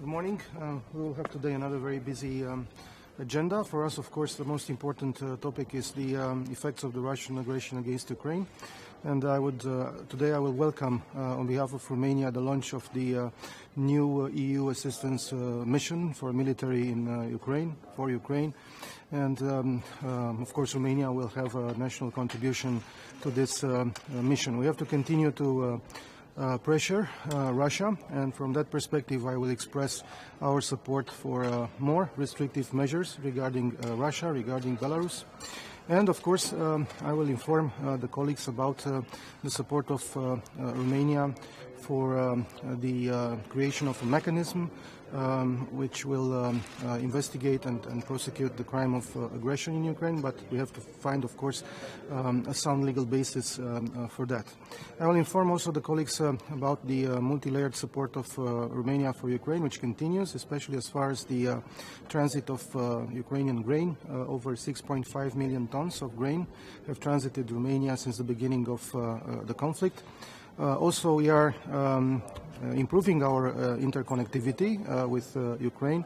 Good morning. We will have today another very busy agenda. For us, of course, the most important topic is the effects of the Russian aggression against Ukraine. And today I will welcome, on behalf of Romania, the launch of the new EU assistance mission for military in Ukraine, for Ukraine. And of course, Romania will have a national contribution to this mission. We have to continue to pressure Russia, and from that perspective I will express our support for more restrictive measures regarding Russia, regarding Belarus. And of course I will inform the colleagues about the support of Romania for the creation of a mechanism which will investigate and prosecute the crime of aggression in Ukraine, but we have to find, of course, a sound legal basis for that. I will inform also the colleagues about the multi-layered support of Romania for Ukraine, which continues, especially as far as the transit of Ukrainian grain. Over 6.5 million tons of grain have transited Romania since the beginning of the conflict. Also, we are improving our interconnectivity with Ukraine.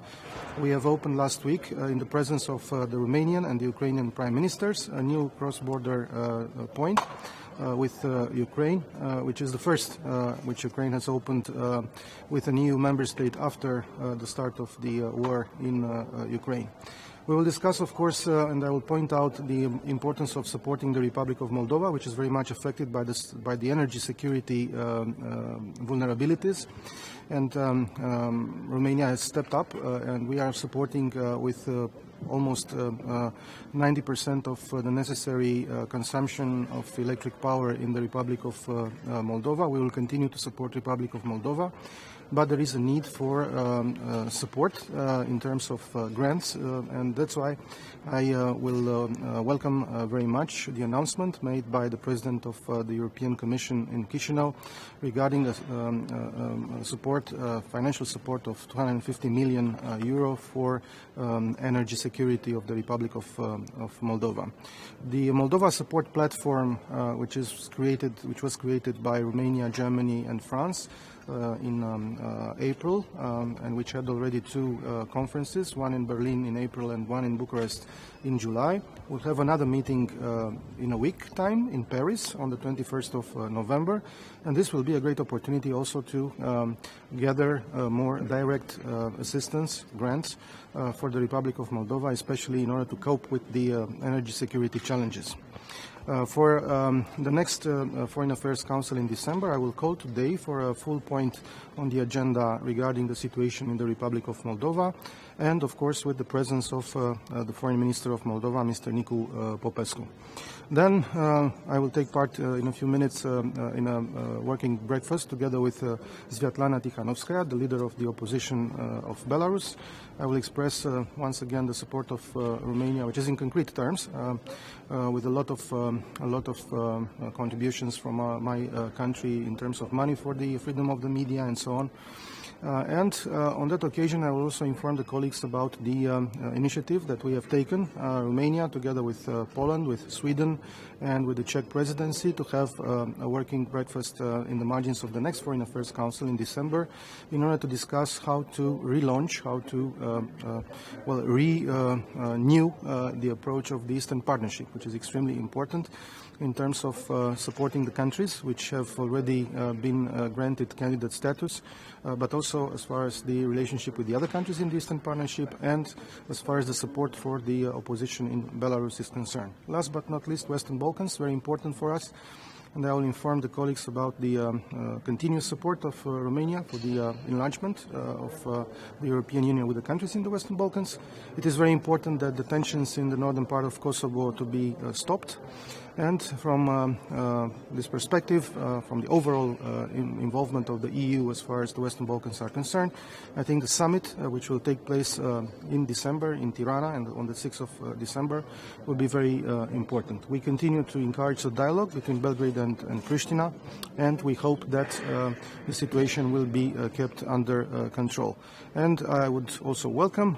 We have opened last week, in the presence of the Romanian and the Ukrainian prime ministers, a new cross-border point with Ukraine, which is the first which Ukraine has opened with an EU member state after the start of the war in Ukraine. We will discuss, of course, and I will point out the importance of supporting the Republic of Moldova, which is very much affected by the energy security vulnerabilities. And Romania has stepped up, and we are supporting with almost 90% of the necessary consumption of electric power in the Republic of Moldova. We will continue to support Republic of Moldova, but there is a need for support in terms of grants, and that's why I will welcome very much the announcement made by the President of the European Commission in Chisinau regarding financial support of 250 million euro for energy security of the Republic of Moldova. The Moldova Support Platform, which was created by Romania, Germany, and France in April, and which had already two conferences, one in Berlin in April and one in Bucharest in July. We'll have another meeting in a week time in Paris on the 21st of November, and this will be a great opportunity also to gather more direct assistance, grants for the Republic of Moldova, especially in order to cope with the energy security challenges. For the next Foreign Affairs Council in December, I will call today for a full point on the agenda regarding the situation in the Republic of Moldova, and of course with the presence of the Foreign Minister of Moldova, Mr. Nicu Popescu. Then I will take part in a few minutes in a working breakfast together with Sviatlana Tikhanovskaya, the leader of the opposition of Belarus. I will express once again the support of Romania, which is in concrete terms, with a lot of contributions from my country in terms of money for the freedom of the media and so on. And on that occasion, I will also inform the colleagues about the initiative that we have taken, Romania, together with Poland, with Sweden, and with the Czech presidency, to have a working breakfast in the margins of the next Foreign Affairs Council in December, in order to discuss how to relaunch, how to renew the approach of the Eastern Partnership, which is extremely important in terms of supporting the countries which have already been granted candidate status, but also as far as the relationship with the other countries in the Eastern Partnership, and as far as the support for the opposition in Belarus is concerned. Last but not least, Western Balkans, very important for us. And I will inform the colleagues about the continuous support of Romania for the enlargement of the European Union with the countries in the Western Balkans. It is very important that the tensions in the northern part of Kosovo to be stopped. And from this perspective, from the overall involvement of the EU as far as the Western Balkans are concerned, I think the summit, which will take place in December in Tirana and on the 6th of December, will be very important. We continue to encourage the dialogue between Belgrade and Pristina, and we hope that the situation will be kept under control. And I would also welcome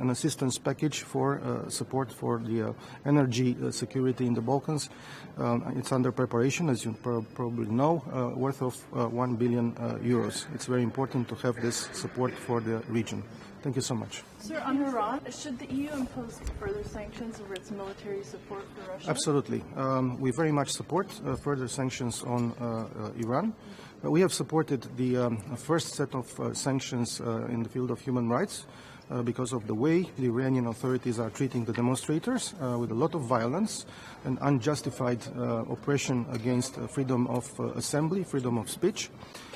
an assistance package for support for the energy security in the Balkans. It's under preparation, as you probably know, worth of 1 billion euros. It's very important to have this support for the region. Thank you so much. Sir, on Iran, should the EU impose further sanctions over its military support for Russia? Absolutely. We very much support further sanctions on Iran. We have supported the first set of sanctions in the field of human rights because of the way the Iranian authorities are treating the demonstrators with a lot of violence and unjustified oppression against freedom of assembly, freedom of speech.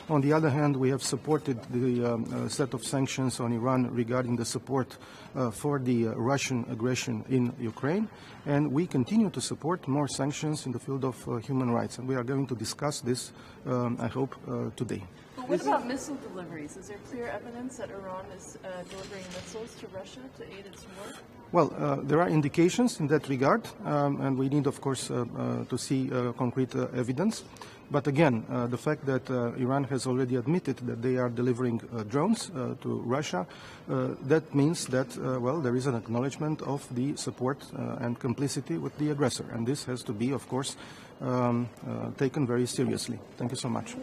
On the other hand, we have supported the set of sanctions on Iran regarding the support for the Russian aggression in Ukraine, and we continue to support more sanctions in the field of human rights, and we are going to discuss this, I hope, today. But what about missile deliveries? Is there clear evidence that Iran is delivering missiles to Russia to aid its war? Well, there are indications in that regard, and we need, of course, to see concrete evidence. But again, the fact that Iran has already admitted that they are delivering drones to Russia, that means that, well, there is an acknowledgement of the support and complicity with the aggressor. And this has to be, of course, taken very seriously. Thank you so much.